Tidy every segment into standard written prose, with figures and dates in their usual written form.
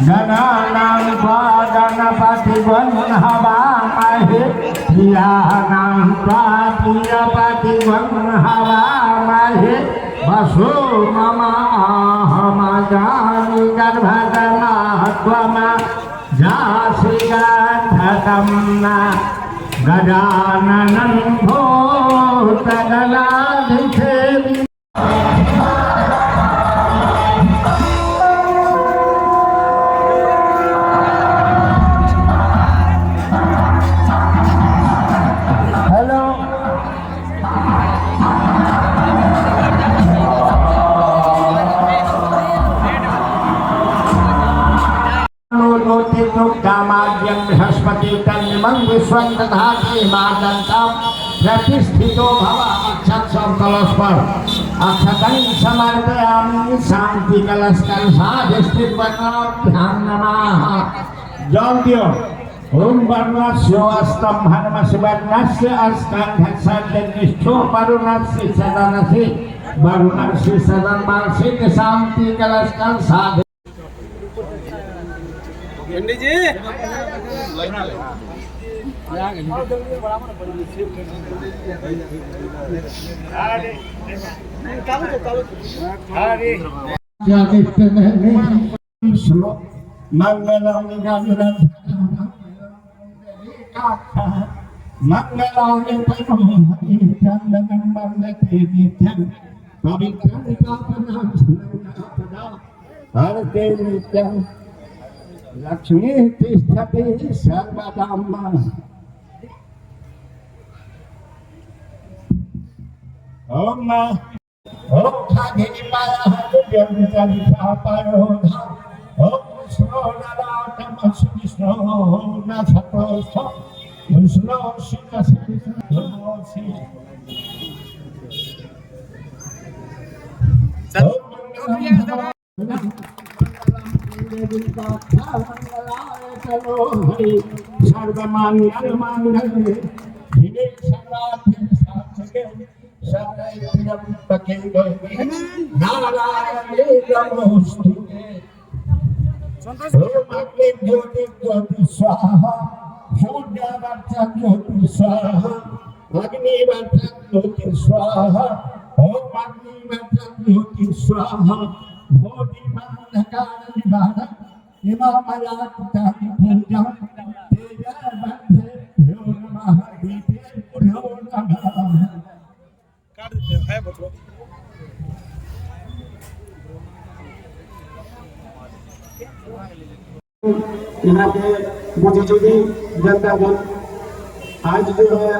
गणानां त्वा गणपतिं हवामहे प्रियाणां त्वा प्रियपतिं हवामहे वसो ममाहमजामि गर्भगणात्वमा जासि गन्धकं न गजाननं भूतगणाधिसेवि कामाद्यं बृहस्पति तन्निमं विश्वं दधाति मादन्तं प्रतिष्ठितो भव अक्षत कलश पर अक्षतं समर्पयामि शांति कलश कलशाधिष्ठित ध्यान नमः जल दियो ओम वर्णस्य स्तंभनमस्य वर्णस्य अस्कंधस्य वरुणस्य सदनस्य वरुणस्य सदनमस्य शांति कलश कलशाधि पंडित जी लक्ष्मी तिष्ठति सर्वदा ओम ओम खागिनी माया हृदयं चलिता पायो ओम स्रोणराटम सुविष्णु न सतोष विष्णु शिव शिवसी सर्वमान्य मांगल्ये शिवे सर्वार्थे साधके शरण्यं तकेगे नारायणे नमोस्तुते ओम अग्नि ज्योति ज्योति स्वाहा सूर्यवर्च ज्योति स्वाहा अग्निवर्च ज्योति स्वाहा ओम अग्निवर्च ज्योति स्वाहा भोधिमानकार निवारक हिमामयात्तानि पूजा तेज बंधे भ्यो नमः दीपे भ्यो नमः काट देते हैं है बचो यहाँ के बुद्धिजीवी जनता जन आज जो है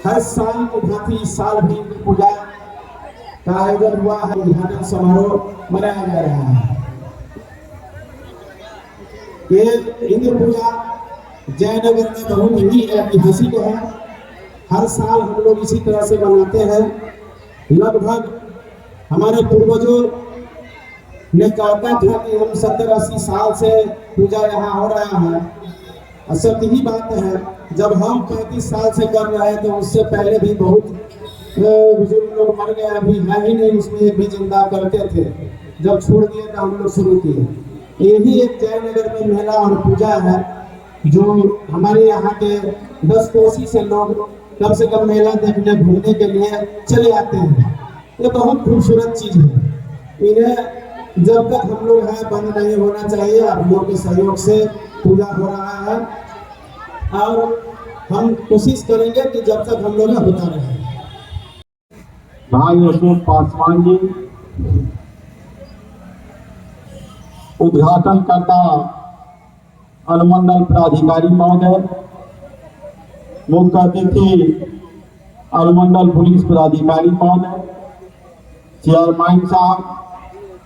हर साल की भांति साल भी पूजा का आयोजन हुआ है उद्घाटन समारोह मनाया जा रहा है। ये इंद्र पूजा जयनगर में बहुत ही ऐतिहासिक है। हर साल हम लोग इसी तरह से मनाते हैं। लगभग हमारे पूर्वजों ने कहा था कि हम 70-80 साल से पूजा यहाँ हो रहा है। सत्य ही बात है। जब हम 35 साल से कर रहे हैं तो उससे पहले भी बहुत बुजुर्ग लोग मर गए, अभी है ही नहीं, उसमें एक भी जिंदा करते थे। जब छोड़ दिए तो हम लोग शुरू किए। यही एक जयनगर में मेला और पूजा है जो हमारे यहाँ के 10 कोसी से लोग कम से कम मेला देखने घूमने के लिए चले आते हैं। ये बहुत खूबसूरत चीज है। इन्हें जब तक हम लोग हैं बंद नहीं होना चाहिए। आप लोग के सहयोग से पूजा हो रहा है और हम कोशिश करेंगे कि जब तक हम लोग होता रहे। भाई अशोक पासवान जी उद्घाटन करता अनुमंडल पदाधिकारी महोदय, मुख्य अतिथि अनुमंडल पुलिस पदाधिकारी महोदय, चेयरमैन साहब,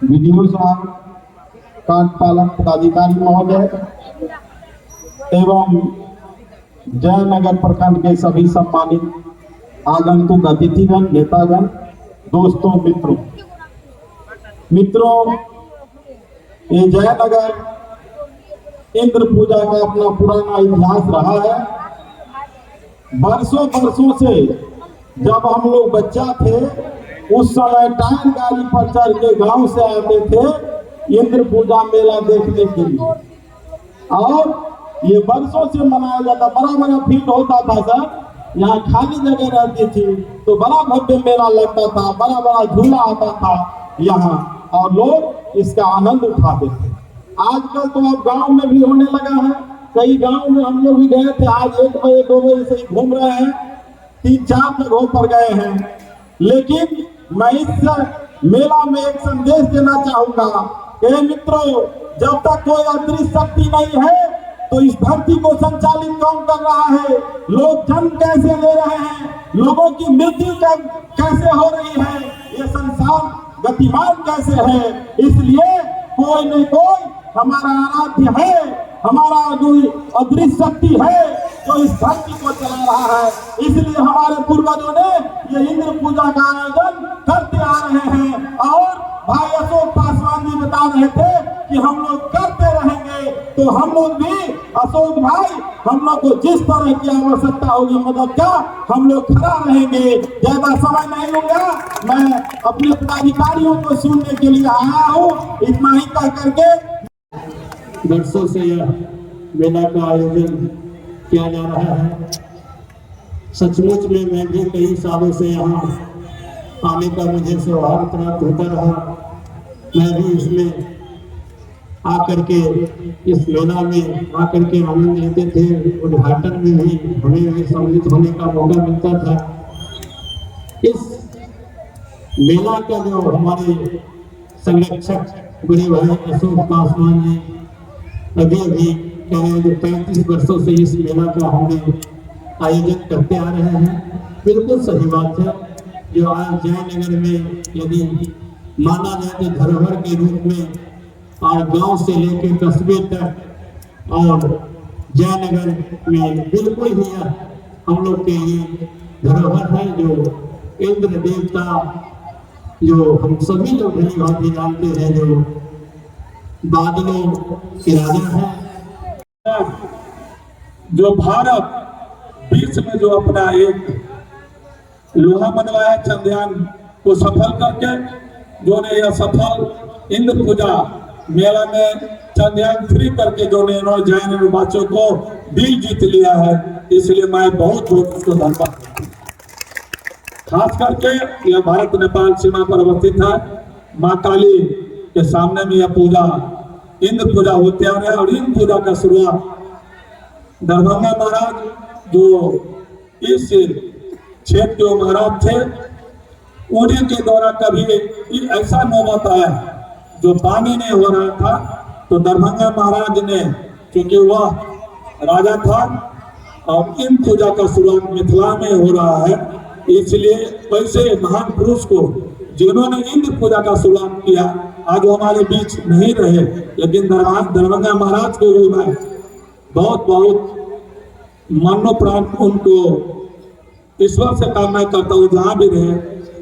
वीडियो साहब, कार्यपालक पदाधिकारी महोदय एवं जयनगर प्रखंड के सभी सम्मानित आगंतुक अतिथिगण, नेतागण, दोस्तों, मित्रों, ये जयनगर इंद्र पूजा का अपना पुराना इतिहास रहा है। बरसों से जब हम लोग बच्चा थे उस समय टाइम गाड़ी पर चढ़ के गांव से आते थे इंद्र पूजा मेला देखने के लिए। और ये वर्षों से मनाया जाता, बड़ा बड़ा भीड़ होता था सर, यहाँ खाली जगह रहती थी तो बड़ा भव्य मेला लगता था, बड़ा बड़ा झूला आता था यहाँ और लोग इसका आनंद उठाते थे। आजकल तो अब गांव में भी होने लगा है, कई गांव में हम लोग भी गए थे, आज 1 बजे 2 बजे से ही घूम रहे हैं, 3-4 जगहों पर गए हैं। लेकिन मैं इस मेला में एक संदेश देना चाहूंगा कि मित्रों, जब तक कोई अदृश्य शक्ति नहीं है तो इस धरती को संचालित कौन कर रहा है, लोग जन्म कैसे ले रहे हैं, लोगों की मृत्यु कैसे हो रही है, ये संसार गतिमान कैसे है। इसलिए कोई न कोई हमारा आराध्य है, हमारा जो अदृश्य शक्ति है जो इस धरती को चला रहा है। इसलिए हमारे पूर्वजों ने ये इंद्र पूजा का आयोजन करते आ रहे हैं और भाई अशोक पासवान जी बता रहे थे कि हम लोग करते रहेंगे। तो हम लोग भी अशोक भाई, हम लोग को जिस तरह की आवश्यकता होगी मदद का, हम लोग खड़ा रहेंगे। ज्यादा समय नहीं लूंगा, मैं अपने पदाधिकारियों को सुनने के लिए आया हूँ। इतना ही कह करके वर्षों से यह मेला का आयोजन किया जा रहा है। सचमुच में मैं भी कई सालों से यहाँ आने का मुझे सौभाग्य प्राप्त होता रहा। मैं भी इसमें आकर के, इस मेला में आकर के आनंद लेते थे। उद्घाटन में भी हमें भी सम्मिलित होने का मौका मिलता था। इस मेला का जो हमारे संरक्षक बड़े भाई अशोक पासवान जी अभी कह रहे हैं, जो 35 वर्षों से इस मेला का हमने आयोजन करते आ रहे हैं, बिल्कुल सही बात है। जो आज जयनगर में यदि माना जाए तो धरोहर के रूप में, और गांव से लेकर कस्बे तक और जयनगर में बिल्कुल ही हम लोग के लिए धरोहर है। जो इंद्र देवता, जो हम सभी लोग भली भांति जानते हैं, जो बादलों के राजा है, जो भारत विश्व में जो अपना एक लोहा मनवाया चंद्रयान को सफल करके, जो ने यह सफल इंद्र पूजा मेला में चंद्रयान 3 करके जो ने जैन वासियों को दिल जीत लिया है। इसलिए मैं बहुत बहुत धन्यवाद। खास करके यह भारत नेपाल सीमा पर अवस्थित है। माँ काली के सामने में यह पूजा इंद्र पूजा होते आ रहा है। और इंद्र पूजा का शुरुआत दरभंगा महाराज जो इस क्षेत्र के महाराज थे, उन्हीं के द्वारा कभी ऐसा नौबत आया जो पानी नहीं हो रहा था, तो दरभंगा महाराज ने, क्योंकि वह राजा था और इन पूजा का शुरुआत मिथिला में हो रहा है, इसलिए वैसे महान पुरुष को जिन्होंने इंद्र पूजा का शुरुआत किया, आज वो हमारे बीच नहीं रहे, लेकिन दरभंगा महाराज को भी मैं बहुत बहुत मानो प्राण उनको ईश्वर से कामना करता हूँ, जहाँ भी रहे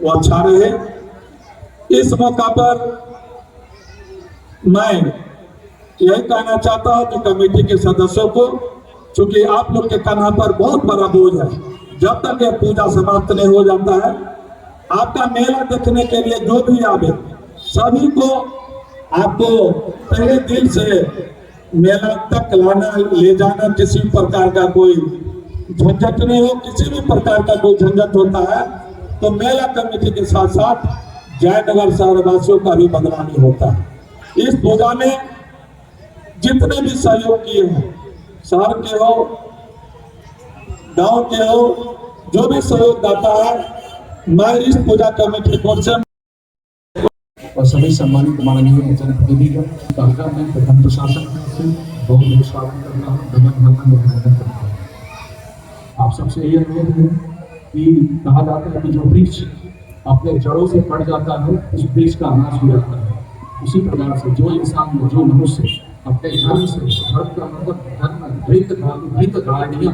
वो अच्छा रहे। इस मौका पर मैं यही कहना चाहता हूँ कि कमेटी के सदस्यों को, चूंकि आप लोग के कान्हा पर बहुत बड़ा बोझ है, जब तक यह पूजा समाप्त नहीं हो जाता है, आपका मेला देखने के लिए जो भी आवे सभी को आपको पहले दिन से मेला तक लाना ले जाना, किसी प्रकार का कोई झंझट नहीं हो। किसी भी प्रकार का कोई झंझट होता है तो मेला कमेटी के साथ साथ जयनगर शहरवासियों का भी बदनामी होता है। इस पूजा में जितने भी सहयोग किए हैं, शहर के हो, गांव के हो, जो भी सहयोग दाता है, मैं इस पूजा कमेटी को से और सभी सम्मानित माननीय जनप्रतिनिधिगण, मैं प्रथम प्रशासन से बहुत बहुत स्वागत करता हूँ, अभिनंदन करता हूँ। आप सबसे ये अनुरोध है कि कहा जाता है कि जो वृक्ष अपने जड़ों से कट जाता है, उस वृक्ष का नाश हो जाता है। उसी प्रकार से जो इंसान, जो मनुष्य अपने धर्म से, धर्म का मतलब धर्म धारणियाँ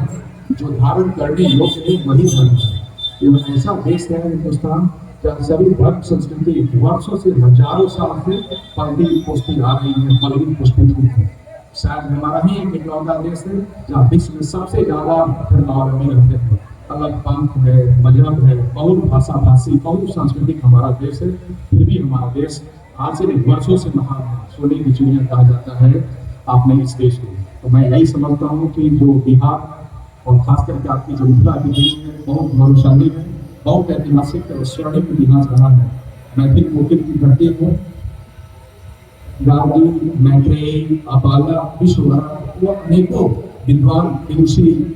जो धारण करने योग्य है, वही धर्म है। ये ऐसा देश है हिंदुस्तान जहाँ सभी धर्म संस्कृति वर्षों से, हजारों साल से पलटी पोस्टी आ रही है, पलटी पोस्टी है। शायद हमारा ही एक इकलौता देश है जहाँ विश्व में सबसे ज्यादा धर्मावलंबी रहते हैं। अलग पंथ है, मजहब है, बहुत भाषा भाषी, बहुत सांस्कृतिक हमारा देश है, फिर भी हमारा देश आज से नहीं, वर्षों से महान है, सोने की चिड़िया कहा जाता है आपने इस देश को। तो मैं यही समझता हूँ कि जो बिहार और खास करके आपकी जो मिथिला की देश है बहुत गौरवशाली है, बहुत ऐतिहासिक और स्वर्णिम इतिहास रहा है। मैथिल मुकिल की धरती को गांधी, मैत्रेयी, अपाला, विश्वभारत व अनेकों विद्वान ऋषि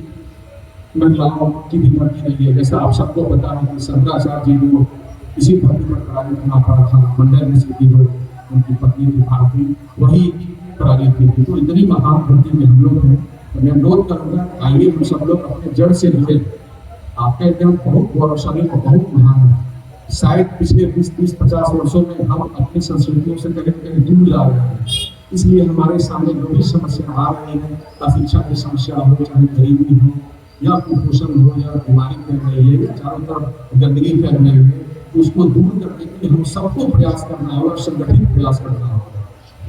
महिलाओं की भी धरती रही है। जैसा आप सबको पता है कि शंकराचार्य जी को इसी धरती पर पराजित होना पड़ा था। मंडल ऋषि की जो उनकी पत्नी थी भारती, वही पराजित हुई थी। तो इतनी महान धरती में हम लोग हैं। तो मैं अनुरोध करूंगा, आइए हम सब लोग अपने जड़ से जुड़े। आपका एकदम बहुत गौरवशाली और बहुत महान है। शायद पिछले 20-30-50 वर्षों में हम अपनी संस्कृतियों से कहीं कहीं दूर जा रहे हैं। इसलिए हमारे सामने जो भी समस्या आ रही है, शिक्षा की समस्या हो, चाहे गरीबी हो या कुपोषण हो या बीमारी फैल रही है, चारों तरफ गंदगी फैल रही है, तो उसको दूर करने के लिए हम सबको प्रयास करना होगा, संगठित प्रयास करना होगा।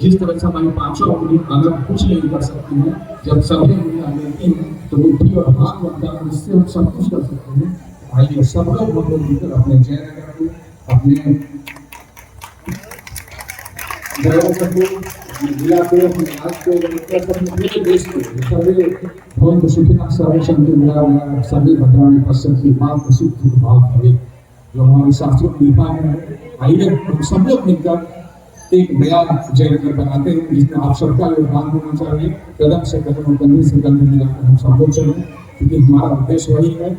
जिस तरह से हमारी पांचों उंगलियां अलग कुछ नहीं कर सकती हैं, जब सभी उंगलियां मिलती हैं तो मुट्ठी और हाथ बनता है, इससे हम सब कुछ कर सकते हैं। आइए सब लोग मिलकर अपने जयनगर को, अपने जिला को, अपने राज्य को, अपने पूरे देश को सर्वे भवन्तु सुखिनः सर्वे सन्तु निरामयाः सर्वे भद्राणि पश्यन्तु मां कश्चित् भाव भवेत्। जो हमारे शास्त्रों में लिखा है, आइए हम सब लोग मिलकर एक नया जयनगर बनाते हैं, जिसमें आप सबका योगदान होना चाहिए। कदम से कदम, कंधे से कंधे मिलाकर हम सब लोग चलें, क्योंकि हमारा उद्देश्य वही है।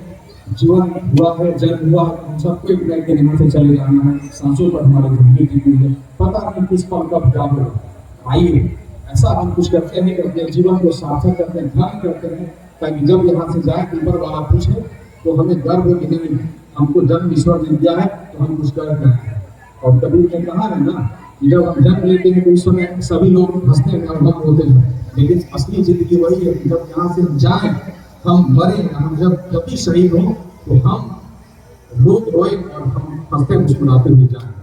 जीवन हुआ है, जन्म हुआ, हम सबको एक बैग के नियम से चले जाना है। सांसों पर हमारी जिंदगी की है, पता नहीं किस पल कब क्या होगा। आइए ऐसा हम कुछ करते हैं कि अपने जीवन को सार्थक करते हैं, ध्यान करते हैं, ताकि जब यहाँ से जाए ऊपर वाला पूछे तो हमें गर्व हो कि नहीं, हमको जन्म ईश्वर ने दिया है तो हम कुछ गर्व करें। और कबीर ने कहा है ना, जब हम जन्म लेते हैं तो उस समय सभी लोग हंसते हैं और गम होते हैं, लेकिन असली जिंदगी वही है कि जब यहाँ से हम जाए, हम मरे, हम जब भी शहीद हो तो हम रोए और हम हंसते मुस्कुराते हुए जाए।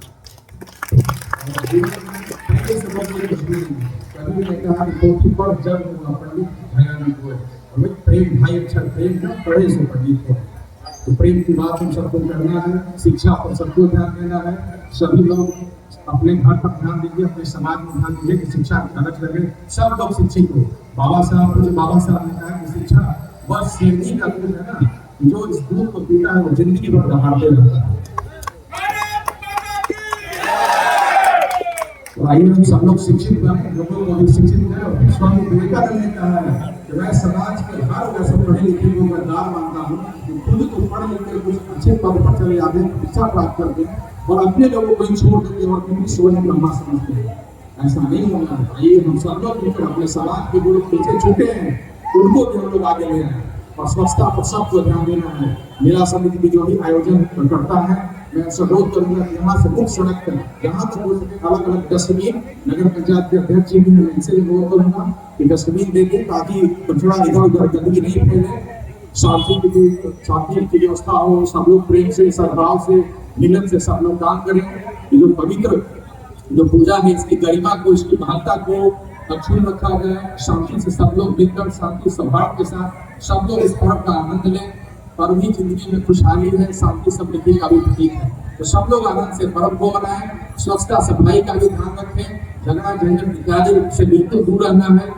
कभी ने कहा कि पोथी पर जब हुआ पंडित भयानक हुए, हमें प्रेम भाई अच्छा प्रेम न पढ़े से पंडित हो। तो प्रेम की बात हम सबको करना है, शिक्षा पर सबको ध्यान देना है। सभी लोग अपने घर पर ध्यान दीजिए, अपने समाज में ध्यान दीजिए कि शिक्षा अलग लगे, सब लोग शिक्षित हो। बाबा साहब ने कहा कि शिक्षा बस सीढ़ी का दूध है ना, जो इस दूध को पीता है वो जिंदगी भर दहाड़ते रहता है। तो आइए हम सब लोग शिक्षित बने, लोगों को भी शिक्षित करें। स्वामी विवेकानंद ने कहा है कि मैं समाज के हर वैसे पढ़े लिखे को गद्दार मानता हूँ कि खुद को पढ़ लिख कर कुछ अच्छे पद पर चले जाते हैं, शिक्षा प्राप्त करते हैं और अपने लोगों को छोड़ देते हैं और उनकी सोच ब्रह्मा समझते हैं। ऐसा नहीं होना है। आइए हम सब लोग मिलकर अपने समाज के जो लोग पीछे छूटे हैं उनको भी हम लोग आगे ले आए और स्वच्छता पर सबको ध्यान देना है। मेरा समिति भी जो भी आयोजन करता है, मैं अनुरोध करूंगा कि यहाँ से मुख्य सड़क पर जहाँ तक हो सके अलग अलग डस्टबिन, नगर पंचायत के अध्यक्ष जी भी मैं इनसे अनुरोध करूंगा कि डस्टबिन देंगे ताकि कचरा इधर उधर गंदगी नहीं फैले, शांति की व्यवस्था हो, सब लोग प्रेम से, सद्भाव से, मिलन से सब लोग काम करें। ये जो पवित्र जो पूजा है इसकी गरिमा को, इसकी महत्ता को अक्षुण्ण रखा जाए। शांति से सब लोग मिलकर शांति सौहार्द के साथ सब लोग इस पर्व का आनंद लें। पर्व ही जिंदगी में खुशहाली है, शांति समृद्धि का भी प्रतीक है। तो सब लोग आनंद से पर्व को मनाएं, स्वच्छता सफाई का भी ध्यान रखें, झगड़ा झंझट इत्यादि से बिल्कुल दूर रहना है।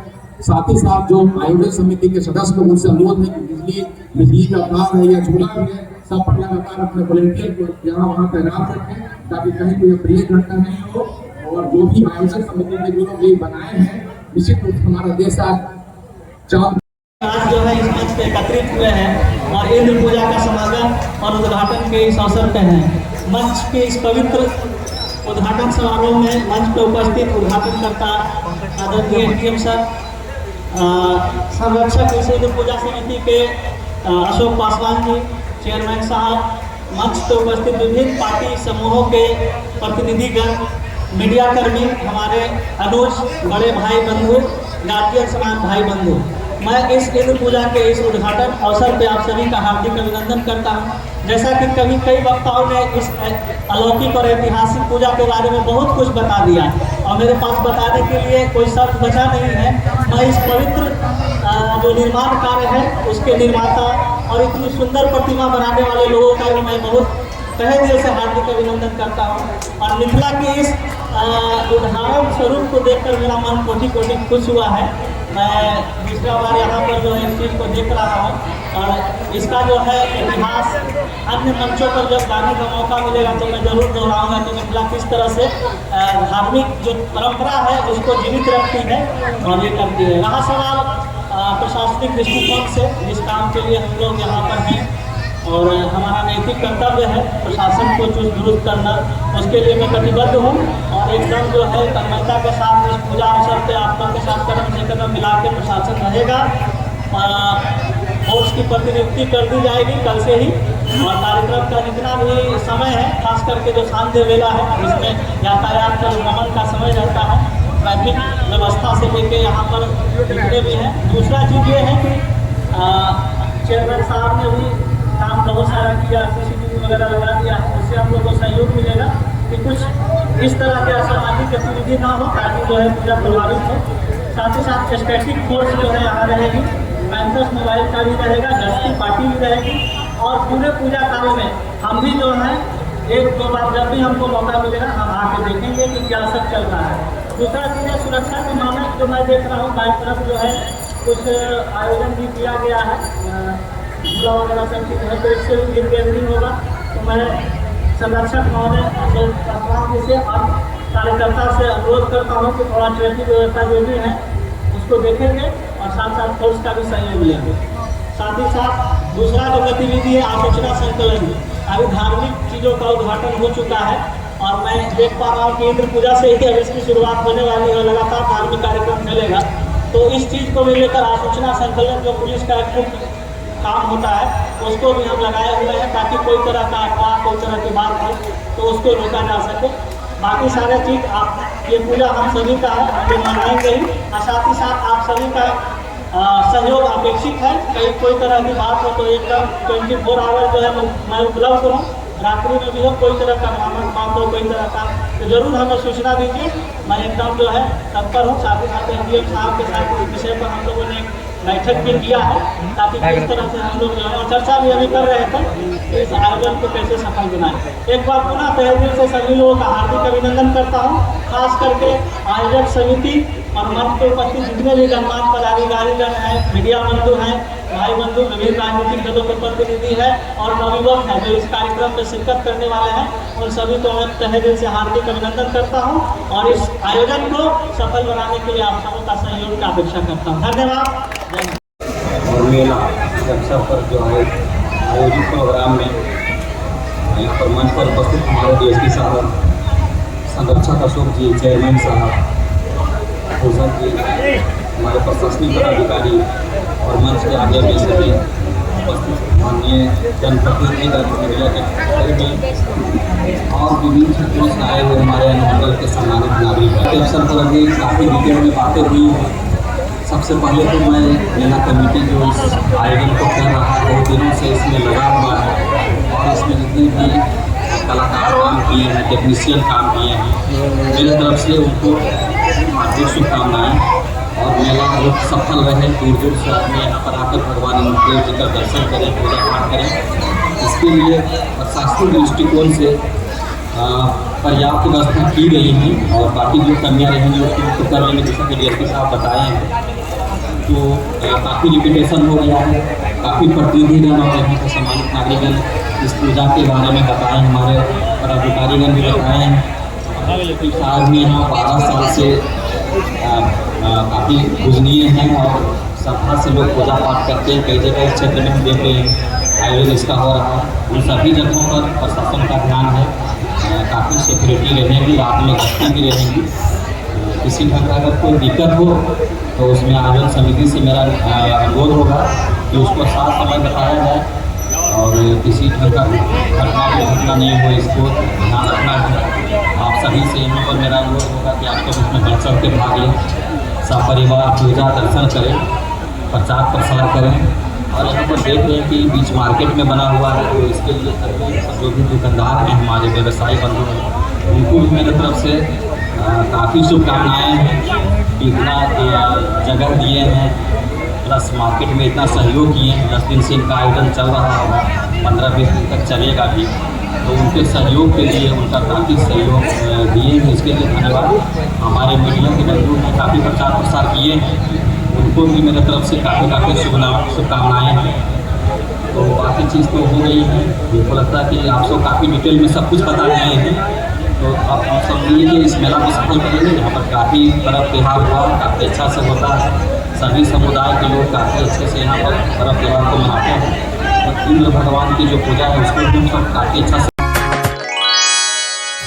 साथ ही साथ जो आयोजन समिति के सदस्य लोगों से अनुरोध है कि बिजली का तार है या झूला है, सब पर लगातार अपने वॉलेंटियर को यहाँ वहाँ तैनात रखें ताकि कहीं कोई अप्रिय घटना नहीं हो। और जो भी आयोजन समिति के जो लोग ये बनाए हैं, निश्चित रूप से हमारा देश आज जो है इस मंच पे एकत्रित हुए हैं और इंद्र पूजा का समागम और उद्घाटन के इस अवसर पे हैं। मंच के इस पवित्र उद्घाटन समारोह में मंच पर उपस्थित उद्घाटनकर्ता आदरणीय डीएम सर, संरक्षक इस इंद्र पूजा समिति के अशोक पासवान जी, चेयरमैन साहब, मंच पर उपस्थित विभिन्न पार्टी समूहों के प्रतिनिधिगण, मीडिया कर्मी, हमारे अनुज बड़े भाई बंधु, गार्जियन समान भाई बंधु, मैं इस इंद्र पूजा के इस उद्घाटन अवसर पे आप सभी का हार्दिक अभिनंदन करता हूं। जैसा कि कई वक्ताओं ने इस अलौकिक और ऐतिहासिक पूजा के बारे में बहुत कुछ बता दिया और मेरे पास बताने के लिए कोई शब्द बचा नहीं है। मैं इस पवित्र जो निर्माण कार्य है उसके निर्माता और इतनी सुंदर प्रतिमा बनाने वाले लोगों का भी मैं बहुत तहे दिल से हार्दिक अभिनंदन करता हूँ। और मिथिला के इस उदाहरण स्वरूप को देखकर मेरा मन कोटि कोटि खुश हुआ है। मैं दूसरा बार यहाँ पर जो है इस चीज़ को देख रहा हूँ और इसका जो है इतिहास अन्य मंचों पर जब गाने का मौका मिलेगा तो मैं जरूर दोहराऊंगा कि मिथिला किस तरह से धार्मिक जो परंपरा है उसको जीवित रखती है और ये करती है। रहा सवाल प्रशासनिक दृष्टिकोण से, जिस काम के लिए हम लोग यहाँ पर हैं और हमारा नैतिक कर्तव्य है प्रशासन को चुस्त दुरुस्त करना, उसके लिए मैं कटिबद्ध हूँ और एकदम जो है तन्मयता के साथ इस पूजा अवसर पे आप लोगों के साथ कदम से कदम मिला के प्रशासन रहेगा। फोर्स की प्रतिनियुक्ति कर दी जाएगी कल से ही और कार्यक्रम का जितना भी समय है, खास करके जो सांध्य वेला है जिसमें यातायात का गमन का समय रहता है, ट्रैफिक व्यवस्था से लेके यहाँ पर जितने भी हैं। दूसरा चीज़ ये है कि चेयरमैन साहब ने भी काम बहुत सारा किया, CCTV वगैरह लगा दिया है, उससे हम लोग को सहयोग मिलेगा कि कुछ इस तरह के असामाजिक गतिविधि ना हो ताकि जो है पूजा प्रभावित हो। साथ ही साथ स्टैटिक फोर्स जो है यहाँ रहेगी, पैंथर्स मोबाइल का भी रहेगा, गश्ती पार्टी भी रहेगी और पूरे पूजा काल में हम भी जो है एक दो बार जब भी हमको मौका मिलेगा हम आके देखेंगे कि क्या सब चल रहा है। दूसरा चीज़ है सुरक्षा के मानक जो मैं देख रहा हूँ बाई तरफ जो है कुछ आयोजन भी किया गया है, झूला वगैरह सब चीज़ है, तो इससे भी गैदरिंग होगा। तो मैं संरक्षक महोदय जी से और कार्यकर्ता से अनुरोध करता हूँ कि थोड़ा ट्रैफिक व्यवस्था जो भी है उसको देखेंगे और साथ साथ फोर्स का भी सहयोग लेंगे। साथ ही साथ दूसरा जो गतिविधि है आलोचना संकलन, अभी धार्मिक चीज़ों का उद्घाटन हो चुका है और मैं देख पा रहा हूँ कि इंद्र पूजा से ही अब इसकी शुरुआत होने वाली है, लगातार धार्मिक कार्यक्रम चलेगा। तो इस चीज़ को भी लेकर आलोचना संकलन जो पुलिस का एक मुख्य काम होता है उसको भी हम लगाए हुए हैं ताकि कोई तरह का अफवाह कोई तरह की बात हो तो उसको रोका जा सके। बाकी सारे चीज़ आप ये पूजा हम सभी का है, हम लोग मनाएंगे ही और साथ ही साथ आप सभी का सहयोग अपेक्षित है। कहीं कोई तरह की बात हो तो एकदम 24 आवर जो है मैं उपलब्ध हूँ, रात्रि में भी हो, कोई तरह का बात हो कोई तरह का तो जरूर हमें सूचना दीजिए, मैं एकदम जो है तत्पर हूँ। साथ ही साथ SDM साहब के साथ इस विषय पर हम लोगों ने बैठक भी किया है ताकि किस तरह से हम लोग जो है और चर्चा भी अभी कर रहे थे कि इस आयोजन को कैसे सफल बनाएं। एक बार पुनः तहे दिल से सभी लोगों का हार्दिक अभिनंदन करता हूं, खास करके आयोजक समिति और मंच पर उपस्थित जितने भी गणमान्य पदाधिकारीगण हैं, मीडिया बंधु हैं, भाई बंधु, विभिन्न राजनीतिक दलों के प्रतिनिधि हैं और नवयुवक हैं जो इस कार्यक्रम में शिरकत करने वाले हैं, उन सभी को मैं तहे दिल से हार्दिक अभिनंदन करता हूं और इस आयोजन को सफल बनाने के लिए आप सबों का सहयोग की अपेक्षा करता हूं। धन्यवाद। और मेला अवसर पर जो है आयोजित प्रोग्राम में यहाँ पर मंच पर उपस्थित हमारे DSP साहब, संरक्षक अशोक जी, चेयरमैन साहब, भूषण जी, हमारे प्रशासनिक पदाधिकारी और मंच के आगे भी सभी उपस्थित माननीय जनप्रतिनिधिगण, मीडिया के कर्मी और विभिन्न क्षेत्रों से आए हुए हमारे अनुमंडल के सम्मानित नागरिक के अवसर पर अभी काफ़ी डिटेल में बातें हुई हैं। सबसे पहले तो मैं मेला कमेटी जो इस आयोजन को कर रहा है बहुत दिनों से इसमें लगा हुआ है और इसमें जितने भी कलाकार काम किए हैं, टेक्नीशियन काम किए हैं, मेरी तरफ से उनको हार्दिक शुभकामनाएँ और मेला बहुत सफल रहे। दूर दूर से अपने यहाँ पर आकर भगवान इंद्रदेव जी का दर्शन करें, पूजा पाठ करें। इसके लिए प्रशासनिक दृष्टिकोण से पर्याप्त व्यवस्था की गई है और बाकी जो कमियाँ रहेंगी उसको कर लेंगे, जैसा कि DSP साहब बताए हैं। तो काफ़ी रिपीटेशन हो गया है, काफ़ी प्रतिनिधिगण और यहाँ के सम्मानित नागरिकगण इस पूजा के बारे में बताएं, हमारे पदाधिकारीगण भी बताए हैं। साहब भी यहाँ 12 साल से काफ़ी पूजनीय हैं और श्रद्धा से लोग पूजा पाठ करते हैं। कई जगह इस क्षेत्र में हम देख रहे हैं आयोजन इसका हो रहा है, उन सभी जगहों पर प्रशासन का ध्यान है, काफ़ी सिक्योरिटी रहेगी, रात में गश्ती भी रहेगी। किसी ढंग का अगर कोई दिक्कत हो तो उसमें आयोजन समिति से मेरा अनुरोध होगा कि उसको साफ समय बताया जाए और किसी ढंग का घटना नहीं हो, इसको ध्यान रखना है। आप सभी से यहाँ पर मेरा अनुरोध होगा कि आप लोग उसमें बढ़ चढ़ के भाग लें, सपरिवार पूजा दर्शन करें, प्रचार प्रसार करें। और यहाँ पर देख रहे हैं कि बीच मार्केट में बना हुआ है, तो इसके लिए जो भी दुकानदार हैं, हमारे व्यवसायी बंधु हैं, उनको भी मेरी तरफ से काफ़ी शुभकामनाएँ हैं कि इतना जगह दिए हैं, प्लस मार्केट में इतना सहयोग किए हैं। 10 दिन से इनका आयोजन चल रहा होगा, 15-20 दिन तक चलेगा भी। तो उनके सहयोग के लिए उनका काफ़ी सहयोग दिए हैं, इसके लिए धन्यवाद। हमारे मीडिया के बंधु ने काफ़ी प्रचार प्रसार किए हैं, उनको भी मेरे तरफ से काफ़ी शुभकामनाएँ हैं। तो बाकी चीज़ तो हो गई है, मुझको लगता है कि आप सब काफ़ी डिटेल में सब कुछ बता रहे हैं। तो अब हम सब मिलिए इस मेला को सफल करेंगे। यहाँ पर काफ़ी पर्व त्यौहार हुआ, काफ़ी अच्छा से होता है, सभी समुदाय के लोग काफ़ी अच्छे से यहाँ पर पर्व त्यौहार को मनाते हैं। और इंद्र भगवान की जो पूजा है उसको भी हम सब काफ़ी अच्छा से।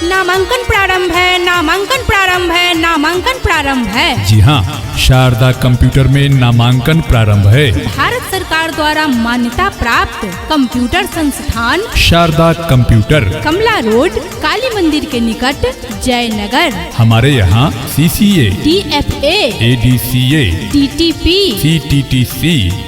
नामांकन प्रारंभ है, नामांकन प्रारंभ है, नामांकन प्रारंभ है। जी हाँ, शारदा कंप्यूटर में नामांकन प्रारंभ है। भारत सरकार द्वारा मान्यता प्राप्त कंप्यूटर संस्थान शारदा कंप्यूटर, कमला रोड, काली मंदिर के निकट, जयनगर। हमारे यहाँ CCA, DFA, ADCA, DTP, CTTC,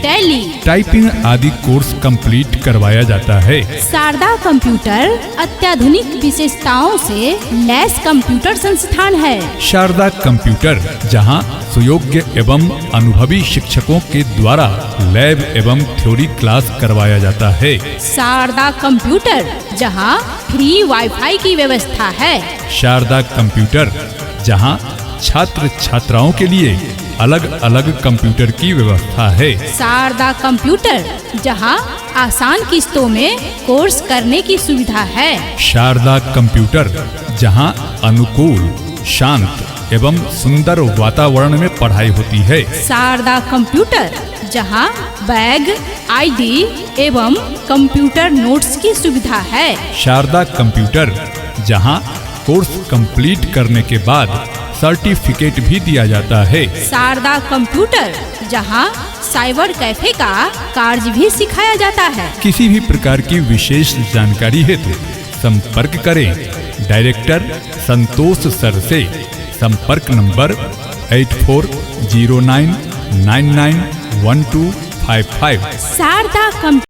tally, typing आदि कोर्स कंप्लीट करवाया जाता है। शारदा कंप्यूटर अत्याधुनिक विशेषताओं से लैस कंप्यूटर संस्थान है। शारदा कंप्यूटर, जहां सुयोग्य एवं अनुभवी शिक्षकों के द्वारा लैब एवं थ्योरी क्लास करवाया जाता है। शारदा कंप्यूटर, जहां फ्री वाईफाई की व्यवस्था है। शारदा कंप्यूटर, जहां छात्र छात्राओं के लिए अलग अलग कंप्यूटर की व्यवस्था है। शारदा कंप्यूटर, जहां आसान किस्तों में कोर्स करने की सुविधा है। शारदा कंप्यूटर, जहां अनुकूल, शांत एवं सुंदर वातावरण में पढ़ाई होती है। शारदा कंप्यूटर, जहां बैग, ID एवं कंप्यूटर नोट्स की सुविधा है। शारदा कंप्यूटर, जहां कोर्स कंप्लीट करने के बाद सर्टिफिकेट भी दिया जाता है। शारदा कंप्यूटर, जहां साइबर कैफे का कार्य भी सिखाया जाता है। किसी भी प्रकार की विशेष जानकारी हेतु संपर्क करें डायरेक्टर संतोष सर से। संपर्क नंबर 8409991255। शारदा